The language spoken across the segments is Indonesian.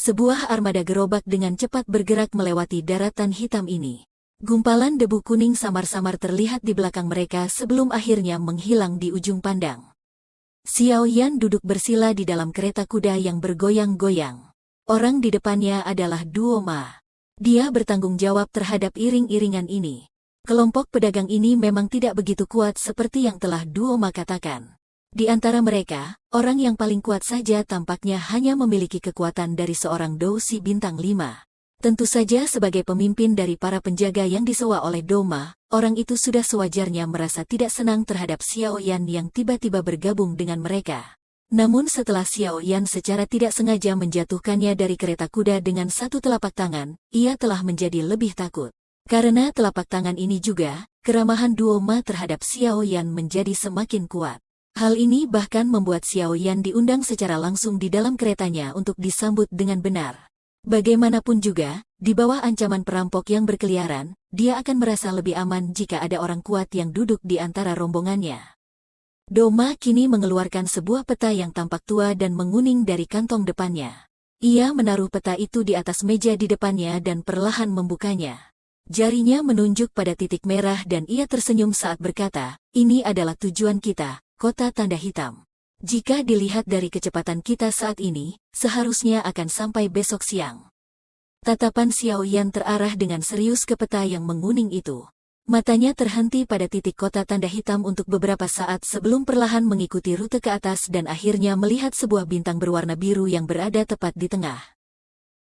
Sebuah armada gerobak dengan cepat bergerak melewati daratan hitam ini. Gumpalan debu kuning samar-samar terlihat di belakang mereka sebelum akhirnya menghilang di ujung pandang. Xiao Yan duduk bersila di dalam kereta kuda yang bergoyang-goyang. Orang di depannya adalah Duo Ma. Dia bertanggung jawab terhadap iring-iringan ini. Kelompok pedagang ini memang tidak begitu kuat seperti yang telah Duo Ma katakan. Di antara mereka, orang yang paling kuat saja tampaknya hanya memiliki kekuatan dari seorang Dousi bintang 5. Tentu saja sebagai pemimpin dari para penjaga yang disewa oleh Doma, orang itu sudah sewajarnya merasa tidak senang terhadap Xiao Yan yang tiba-tiba bergabung dengan mereka. Namun setelah Xiao Yan secara tidak sengaja menjatuhkannya dari kereta kuda dengan satu telapak tangan, ia telah menjadi lebih takut. Karena telapak tangan ini juga, keramahan Duo Ma terhadap Xiao Yan menjadi semakin kuat. Hal ini bahkan membuat Xiao Yan diundang secara langsung di dalam keretanya untuk disambut dengan benar. Bagaimanapun juga, di bawah ancaman perampok yang berkeliaran, dia akan merasa lebih aman jika ada orang kuat yang duduk di antara rombongannya. Doma kini mengeluarkan sebuah peta yang tampak tua dan menguning dari kantong depannya. Ia menaruh peta itu di atas meja di depannya dan perlahan membukanya. Jarinya menunjuk pada titik merah dan ia tersenyum saat berkata, "Ini adalah tujuan kita. Kota Tanda Hitam. Jika dilihat dari kecepatan kita saat ini, seharusnya akan sampai besok siang." Tatapan Xiao Yan terarah dengan serius ke peta yang menguning itu. Matanya terhenti pada titik kota Tanda Hitam untuk beberapa saat sebelum perlahan mengikuti rute ke atas dan akhirnya melihat sebuah bintang berwarna biru yang berada tepat di tengah.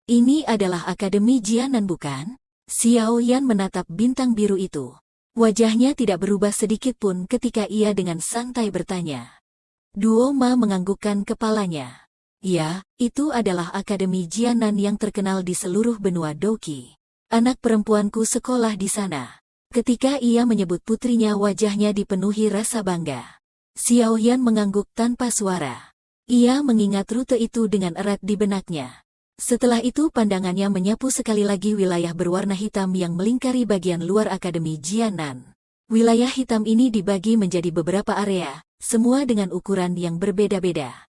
Ini adalah Akademi Jianan bukan? Xiao Yan menatap bintang biru itu. Wajahnya tidak berubah sedikit pun ketika ia dengan santai bertanya. Duo Ma menganggukkan kepalanya. Ya, itu adalah Akademi Jianan yang terkenal di seluruh benua Doqi. Anak perempuanku sekolah di sana. Ketika ia menyebut putrinya, wajahnya dipenuhi rasa bangga. Xiao Yan mengangguk tanpa suara. Ia mengingat rute itu dengan erat di benaknya. Setelah itu pandangannya menyapu sekali lagi wilayah berwarna hitam yang melingkari bagian luar Akademi Jianan. Wilayah hitam ini dibagi menjadi beberapa area, semua dengan ukuran yang berbeda-beda.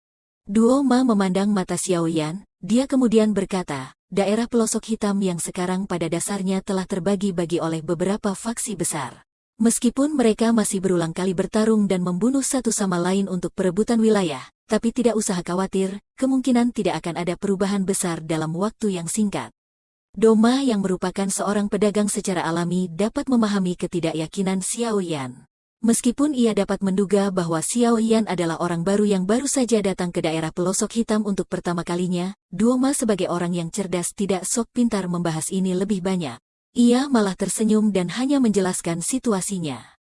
Duo Ma memandang mata Xiao Yan, dia kemudian berkata, daerah pelosok hitam yang sekarang pada dasarnya telah terbagi-bagi oleh beberapa faksi besar. Meskipun mereka masih berulang kali bertarung dan membunuh satu sama lain untuk perebutan wilayah, tapi tidak usah khawatir, kemungkinan tidak akan ada perubahan besar dalam waktu yang singkat. Doma yang merupakan seorang pedagang secara alami dapat memahami ketidakyakinan Xiao Yan. Meskipun ia dapat menduga bahwa Xiao Yan adalah orang baru yang baru saja datang ke daerah pelosok hitam untuk pertama kalinya, Doma sebagai orang yang cerdas tidak sok pintar membahas ini lebih banyak. Ia malah tersenyum dan hanya menjelaskan situasinya.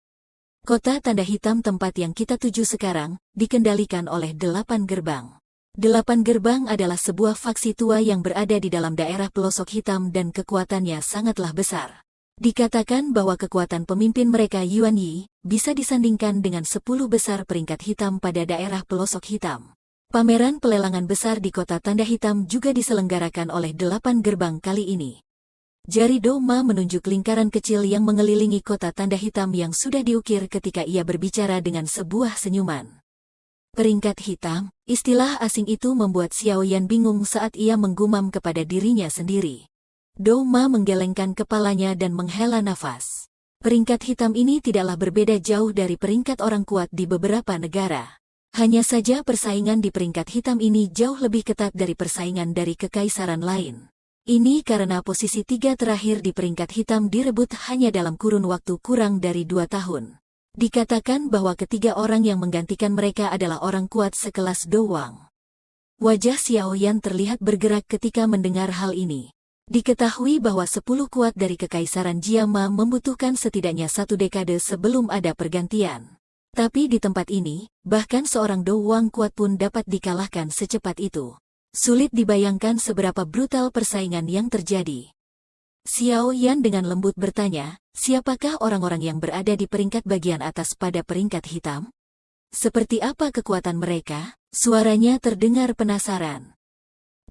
Kota Tanda Hitam tempat yang kita tuju sekarang, dikendalikan oleh 8 gerbang. 8 gerbang adalah sebuah faksi tua yang berada di dalam daerah pelosok hitam dan kekuatannya sangatlah besar. Dikatakan bahwa kekuatan pemimpin mereka Yuan Yi, bisa disandingkan dengan 10 besar peringkat hitam pada daerah pelosok hitam. Pameran pelelangan besar di Kota Tanda Hitam juga diselenggarakan oleh 8 gerbang kali ini. Jari Doma menunjuk lingkaran kecil yang mengelilingi Kota Tanda Hitam yang sudah diukir ketika ia berbicara dengan sebuah senyuman. Peringkat hitam, istilah asing itu membuat Xiao Yan bingung saat ia menggumam kepada dirinya sendiri. Doma menggelengkan kepalanya dan menghela nafas. Peringkat hitam ini tidaklah berbeda jauh dari peringkat orang kuat di beberapa negara. Hanya saja persaingan di peringkat hitam ini jauh lebih ketat dari persaingan dari kekaisaran lain. Ini karena posisi 3 terakhir di peringkat hitam direbut hanya dalam kurun waktu kurang dari 2 tahun. Dikatakan bahwa ketiga orang yang menggantikan mereka adalah orang kuat sekelas Do Wang. Wajah Xiao Yan terlihat bergerak ketika mendengar hal ini. Diketahui bahwa 10 kuat dari kekaisaran Jiama membutuhkan setidaknya 1 dekade sebelum ada pergantian. Tapi di tempat ini, bahkan seorang Do Wang kuat pun dapat dikalahkan secepat itu. Sulit dibayangkan seberapa brutal persaingan yang terjadi. Xiao Yan dengan lembut bertanya, siapakah orang-orang yang berada di peringkat bagian atas pada peringkat hitam? Seperti apa kekuatan mereka? Suaranya terdengar penasaran.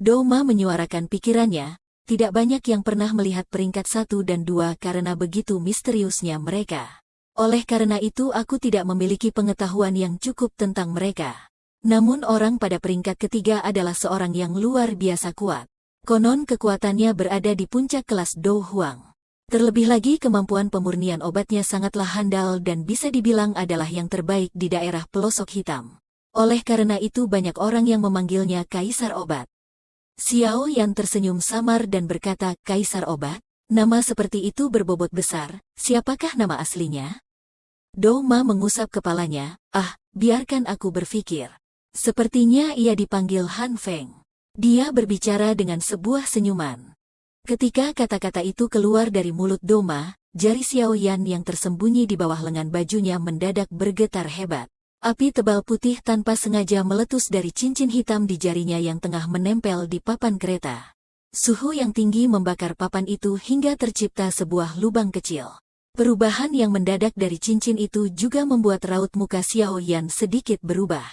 Doma menyuarakan pikirannya, tidak banyak yang pernah melihat peringkat 1 dan 2 karena begitu misteriusnya mereka. Oleh karena itu aku tidak memiliki pengetahuan yang cukup tentang mereka. Namun orang pada peringkat ketiga adalah seorang yang luar biasa kuat. Konon kekuatannya berada di puncak kelas Do Huang. Terlebih lagi kemampuan pemurnian obatnya sangatlah handal dan bisa dibilang adalah yang terbaik di daerah pelosok hitam. Oleh karena itu banyak orang yang memanggilnya Kaisar Obat. Xiao Yan tersenyum samar dan berkata, Kaisar Obat? Nama seperti itu berbobot besar, siapakah nama aslinya? Do Ma mengusap kepalanya, biarkan aku berpikir. Sepertinya ia dipanggil Han Feng. Dia berbicara dengan sebuah senyuman. Ketika kata-kata itu keluar dari mulut Do Ma, jari Xiao Yan yang tersembunyi di bawah lengan bajunya mendadak bergetar hebat. Api tebal putih tanpa sengaja meletus dari cincin hitam di jarinya yang tengah menempel di papan kereta. Suhu yang tinggi membakar papan itu hingga tercipta sebuah lubang kecil. Perubahan yang mendadak dari cincin itu juga membuat raut muka Xiao Yan sedikit berubah.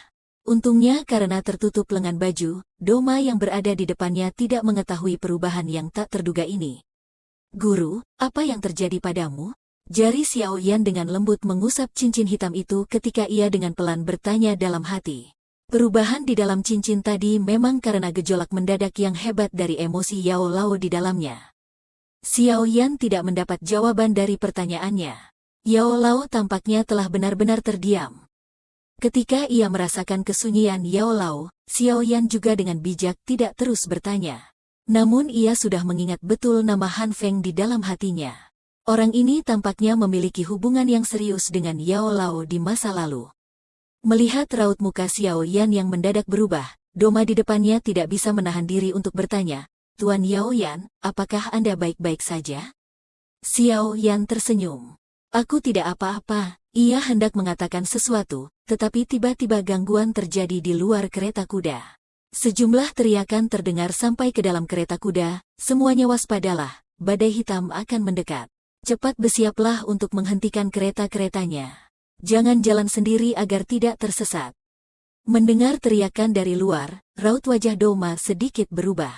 Untungnya karena tertutup lengan baju, Do Ma yang berada di depannya tidak mengetahui perubahan yang tak terduga ini. Guru, apa yang terjadi padamu? Jari Xiao Yan dengan lembut mengusap cincin hitam itu ketika ia dengan pelan bertanya dalam hati. Perubahan di dalam cincin tadi memang karena gejolak mendadak yang hebat dari emosi Yao Lao di dalamnya. Xiao Yan tidak mendapat jawaban dari pertanyaannya. Yao Lao tampaknya telah benar-benar terdiam. Ketika ia merasakan kesunyian Yao Lao, Xiao Yan juga dengan bijak tidak terus bertanya. Namun ia sudah mengingat betul nama Han Feng di dalam hatinya. Orang ini tampaknya memiliki hubungan yang serius dengan Yao Lao di masa lalu. Melihat raut muka Xiao Yan yang mendadak berubah, Do Ma di depannya tidak bisa menahan diri untuk bertanya, Tuan Yao Yan, apakah Anda baik-baik saja? Xiao Yan tersenyum. Aku tidak apa-apa. Ia hendak mengatakan sesuatu, tetapi tiba-tiba gangguan terjadi di luar kereta kuda. Sejumlah teriakan terdengar sampai ke dalam kereta kuda, semuanya waspadalah, badai hitam akan mendekat. Cepat bersiaplah untuk menghentikan kereta-keretanya. Jangan jalan sendiri agar tidak tersesat. Mendengar teriakan dari luar, raut wajah Do Ma sedikit berubah.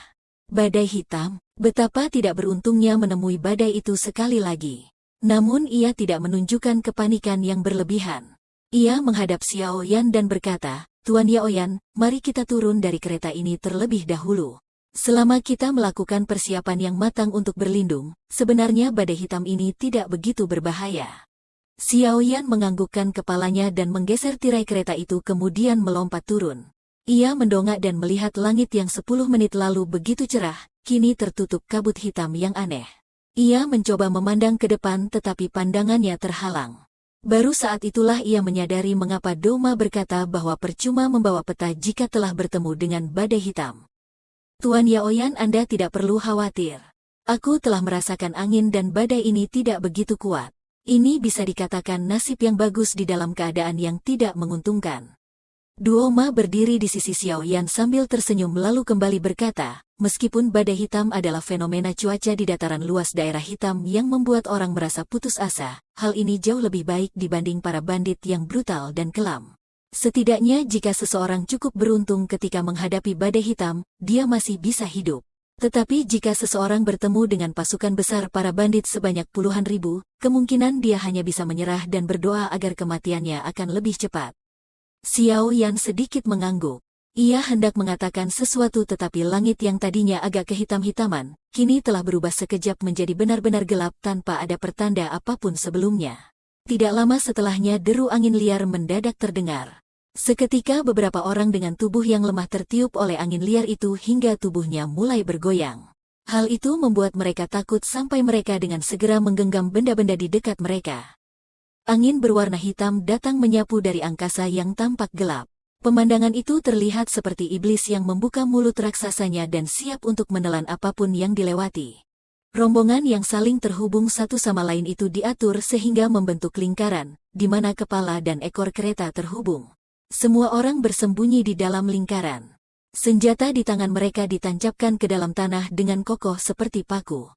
Badai hitam, betapa tidak beruntungnya menemui badai itu sekali lagi. Namun ia tidak menunjukkan kepanikan yang berlebihan. Ia menghadap Xiao Yan dan berkata, Tuan Yao Yan, mari kita turun dari kereta ini terlebih dahulu. Selama kita melakukan persiapan yang matang untuk berlindung, sebenarnya badai hitam ini tidak begitu berbahaya. Xiao Yan menganggukkan kepalanya dan menggeser tirai kereta itu kemudian melompat turun. Ia mendongak dan melihat langit yang 10 menit lalu begitu cerah, kini tertutup kabut hitam yang aneh. Ia mencoba memandang ke depan tetapi pandangannya terhalang. Baru saat itulah ia menyadari mengapa Do Ma berkata bahwa percuma membawa peta jika telah bertemu dengan badai hitam. Tuan Yao Yan, Anda tidak perlu khawatir. Aku telah merasakan angin dan badai ini tidak begitu kuat. Ini bisa dikatakan nasib yang bagus di dalam keadaan yang tidak menguntungkan. Do Ma berdiri di sisi Xiao Yan sambil tersenyum lalu kembali berkata, meskipun badai hitam adalah fenomena cuaca di dataran luas daerah hitam yang membuat orang merasa putus asa, hal ini jauh lebih baik dibanding para bandit yang brutal dan kelam. Setidaknya jika seseorang cukup beruntung ketika menghadapi badai hitam, dia masih bisa hidup. Tetapi jika seseorang bertemu dengan pasukan besar para bandit sebanyak puluhan ribu, kemungkinan dia hanya bisa menyerah dan berdoa agar kematiannya akan lebih cepat. Xiao Yan sedikit mengangguk. Ia hendak mengatakan sesuatu tetapi langit yang tadinya agak kehitam-hitaman, kini telah berubah sekejap menjadi benar-benar gelap tanpa ada pertanda apapun sebelumnya. Tidak lama setelahnya deru angin liar mendadak terdengar. Seketika beberapa orang dengan tubuh yang lemah tertiup oleh angin liar itu hingga tubuhnya mulai bergoyang. Hal itu membuat mereka takut sampai mereka dengan segera menggenggam benda-benda di dekat mereka. Angin berwarna hitam datang menyapu dari angkasa yang tampak gelap. Pemandangan itu terlihat seperti iblis yang membuka mulut raksasanya dan siap untuk menelan apapun yang dilewati. Rombongan yang saling terhubung satu sama lain itu diatur sehingga membentuk lingkaran, di mana kepala dan ekor kereta terhubung. Semua orang bersembunyi di dalam lingkaran. Senjata di tangan mereka ditancapkan ke dalam tanah dengan kokoh seperti paku.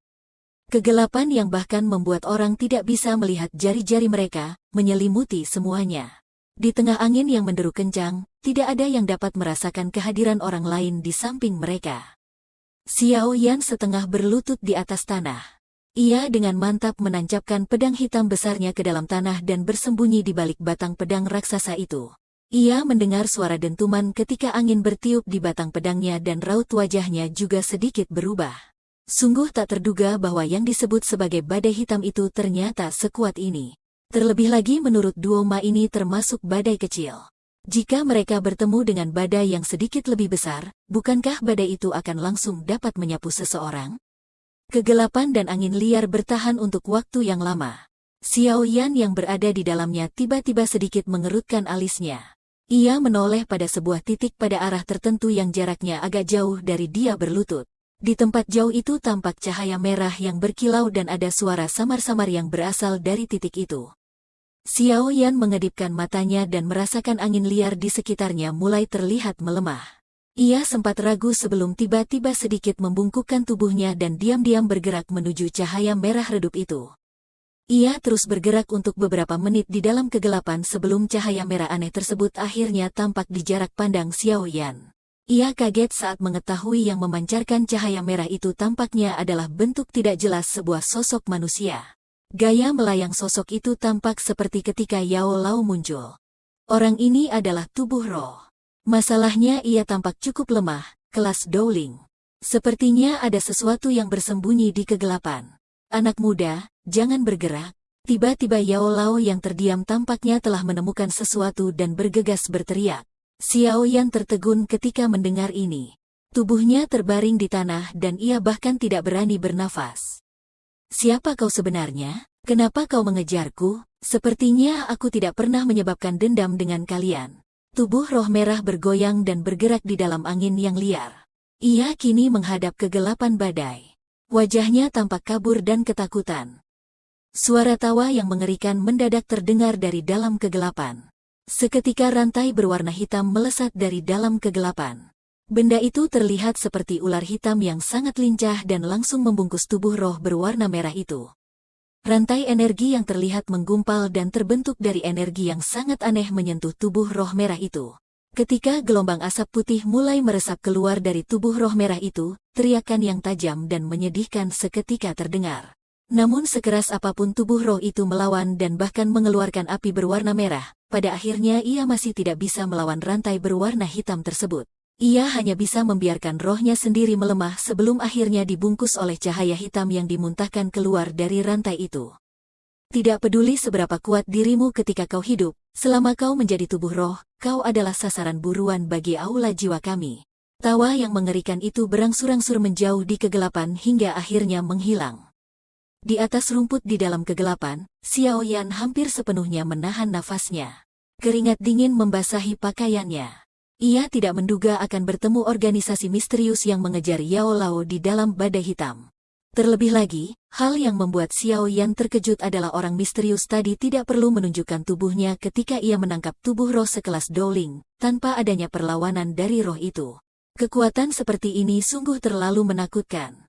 Kegelapan yang bahkan membuat orang tidak bisa melihat jari-jari mereka, menyelimuti semuanya. Di tengah angin yang menderu kencang, tidak ada yang dapat merasakan kehadiran orang lain di samping mereka. Xiao Yan setengah berlutut di atas tanah. Ia dengan mantap menancapkan pedang hitam besarnya ke dalam tanah dan bersembunyi di balik batang pedang raksasa itu. Ia mendengar suara dentuman ketika angin bertiup di batang pedangnya dan raut wajahnya juga sedikit berubah. Sungguh tak terduga bahwa yang disebut sebagai badai hitam itu ternyata sekuat ini. Terlebih lagi menurut duo Ma ini termasuk badai kecil. Jika mereka bertemu dengan badai yang sedikit lebih besar, bukankah badai itu akan langsung dapat menyapu seseorang? Kegelapan dan angin liar bertahan untuk waktu yang lama. Xiao Yan yang berada di dalamnya tiba-tiba sedikit mengerutkan alisnya. Ia menoleh pada sebuah titik pada arah tertentu yang jaraknya agak jauh dari dia berlutut. Di tempat jauh itu tampak cahaya merah yang berkilau dan ada suara samar-samar yang berasal dari titik itu. Xiao Yan mengedipkan matanya dan merasakan angin liar di sekitarnya mulai terlihat melemah. Ia sempat ragu sebelum tiba-tiba sedikit membungkukkan tubuhnya dan diam-diam bergerak menuju cahaya merah redup itu. Ia terus bergerak untuk beberapa menit di dalam kegelapan sebelum cahaya merah aneh tersebut akhirnya tampak di jarak pandang Xiao Yan. Ia kaget saat mengetahui yang memancarkan cahaya merah itu tampaknya adalah bentuk tidak jelas sebuah sosok manusia. Gaya melayang sosok itu tampak seperti ketika Yao Lao muncul. Orang ini adalah tubuh roh. Masalahnya ia tampak cukup lemah, kelas Dowling. Sepertinya ada sesuatu yang bersembunyi di kegelapan. Anak muda, jangan bergerak. Tiba-tiba Yao Lao yang terdiam tampaknya telah menemukan sesuatu dan bergegas berteriak. Xiao Yan tertegun ketika mendengar ini. Tubuhnya terbaring di tanah dan ia bahkan tidak berani bernafas. Siapa kau sebenarnya? Kenapa kau mengejarku? Sepertinya aku tidak pernah menyebabkan dendam dengan kalian. Tubuh roh merah bergoyang dan bergerak di dalam angin yang liar. Ia kini menghadap kegelapan badai. Wajahnya tampak kabur dan ketakutan. Suara tawa yang mengerikan mendadak terdengar dari dalam kegelapan. Seketika rantai berwarna hitam melesat dari dalam kegelapan. Benda itu terlihat seperti ular hitam yang sangat lincah dan langsung membungkus tubuh roh berwarna merah itu. Rantai energi yang terlihat menggumpal dan terbentuk dari energi yang sangat aneh menyentuh tubuh roh merah itu. Ketika gelombang asap putih mulai meresap keluar dari tubuh roh merah itu, teriakan yang tajam dan menyedihkan seketika terdengar. Namun sekeras apapun tubuh roh itu melawan dan bahkan mengeluarkan api berwarna merah, pada akhirnya ia masih tidak bisa melawan rantai berwarna hitam tersebut. Ia hanya bisa membiarkan rohnya sendiri melemah sebelum akhirnya dibungkus oleh cahaya hitam yang dimuntahkan keluar dari rantai itu. Tidak peduli seberapa kuat dirimu ketika kau hidup, selama kau menjadi tubuh roh, kau adalah sasaran buruan bagi aula jiwa kami. Tawa yang mengerikan itu berangsur-angsur menjauh di kegelapan hingga akhirnya menghilang. Di atas rumput di dalam kegelapan, Xiao Yan hampir sepenuhnya menahan nafasnya. Keringat dingin membasahi pakaiannya. Ia tidak menduga akan bertemu organisasi misterius yang mengejar Yao Lao di dalam badai hitam. Terlebih lagi, hal yang membuat Xiao Yan terkejut adalah orang misterius tadi tidak perlu menunjukkan tubuhnya ketika ia menangkap tubuh roh sekelas Dowling, tanpa adanya perlawanan dari roh itu. Kekuatan seperti ini sungguh terlalu menakutkan.